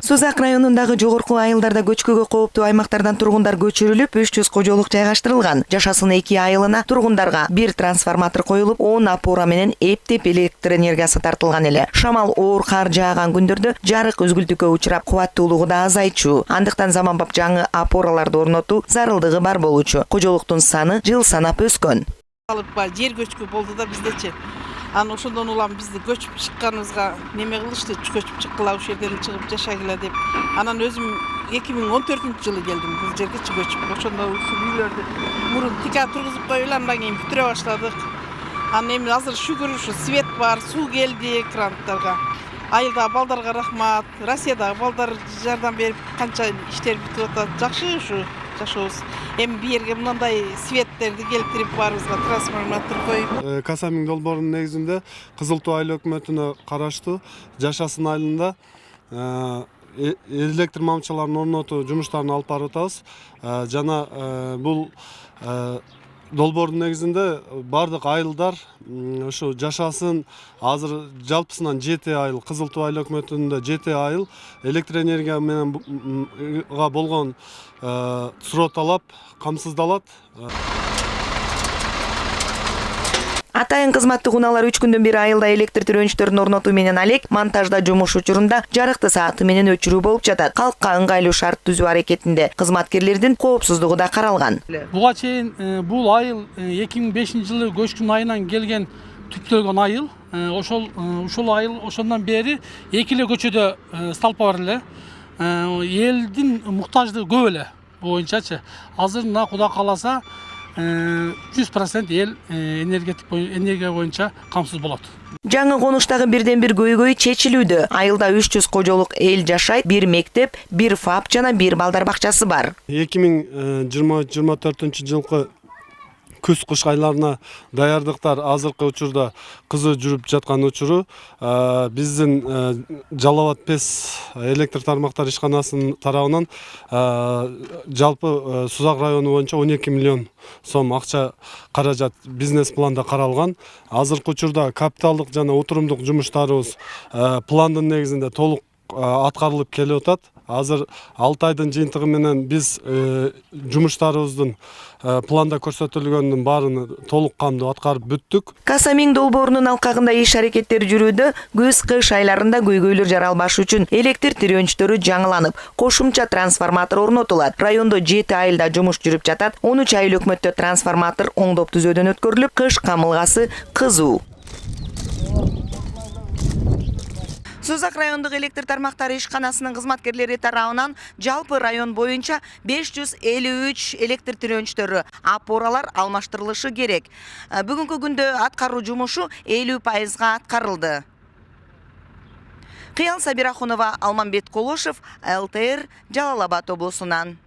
Сузак районундагы жогорку айылдарда көчкөгө кооптуу аймактардан тургундар көчүрүлүп, 300 кожолук жайгаштырылган. Жашасынын 2 айылына тургундарга 1 трансформатор коюлуп, 10 опора менен эптеп электр энергиясы тартылган эле. Шамал оор кар жааган күндөрдө жарык үзгүлтүккө учурап, кубаттуулугу да азайчу. Андыктан заманбап жаңы опораларды орнотуу зарылдыгы бар болчу. Кожолуктун саны жыл санап өскөн. Жер көчкү болду да биздечи. Ошондон улам бизди көчүп чыкканыбызга неме кылышты, көчүп чыккыла, ушул жерден чыгып жашагыла деп. Анан өзүм 2014-жылы келдим бул жерге көчүп. Ошондо ушул үйлөрдү мурун тика тургузуп коюп, андан кийин бүтүрө баштадык. Анан эми азыр шүгүр ушу свет бар, суу келди кранттарга. Айылдагы балдарга рахмат, Россиядагы балдар жардам берип, канча иштер бүтүп атат. Жакшы ушу жашообуз. Эми бу жерге мындай светтерди келтирип баарыбызга трансформатор коюп. Касамин долбоорунун негизинде Кызыл Туу айыл өкмөтүнө караштуу Жашасын айылында электр мамчаларын орнотуу жумуштарын алып барып атабыз. Жана бул долбоордун негизинде бардык айылдар ушу Жашасын азыр жалпысынан 7 айыл, Кызыл Туу айыл өкмөтүндө 7 айыл электр энергия менен болгон суроо-талап камсыздалат. Атайын кызматтык унаалар 3 күндөн бери айылда электр тирөөнчтөрүн орнотуу менен алек монтажда жумуш учурунда жарыкты сааты менен өчүрүү болуп жатат. Калкка ыңгайлуу шарт түзүү аракетинде кызматкерлердин коопсуздугу да каралган. Буга чейин бул айыл 2005-жылы көчкүн айынан келген түптөлгөн айыл. Ошол айыл ошондон бери 2 эле көчөдө столпа бар эле. Элдин муктаждыгы көп эле боюнчачы. Азыр мына Кудай кааласа 100% эл энергия боюнча камсыз болот. Жаңы конуштагы бирден бир көйгөй чечилүүдө. Айылда 300 кожолук эл жашайт, 1 мектеп, 1 ФАП жана 1 балдар бакчасы бар. 2023-жылкы күз-кыш айларына даярдыктар азыркы учурда кызуу жүрүп жаткан учуру. Биздин Жалал Абад ПЭС электр тармактар ишканасынын тарабынан жалпы Сузак району боюнча 12 миллион сом акча каражат бизнес планда каралган. Азыркы учурда капиталдык жана отурумдук жумуштарыбыз пландын негизинде толук аткарылып келип атат. Азыр 6 айдын жыйынтыгы менен биз жумуштарыбыздын планда көрсөтүлгөндүн баарын толук камдуу аткарып бүттүк. Касамин долбоорунун алкагында иш аракеттери жүрүүдө, көз-кыш айларында көйгөйлөр жаралбаш үчүн электр тирөөнчтөрү жаңыланып, кошумча трансформатор орнотулат. Райондо 7 айылда жумуш жүрүп жатат. 13 айыл өкмөттө трансформатор оңдоп түзөөдөн өткөрүлүп, кыш камылгасы кызуу. Сузак райондук электр тармактары ишканасынын кызматкерлери тарабынан жалпы район боюнча 553 электр тирөөнчтөрү, опоралар алмаштырылышы керек. Бүгүнкү күндө аткаруу жумушу 50% аткарылды. Кыял Сабирахунова, Алманбет Колошев, ЛТР, Жалал Абад облусунан.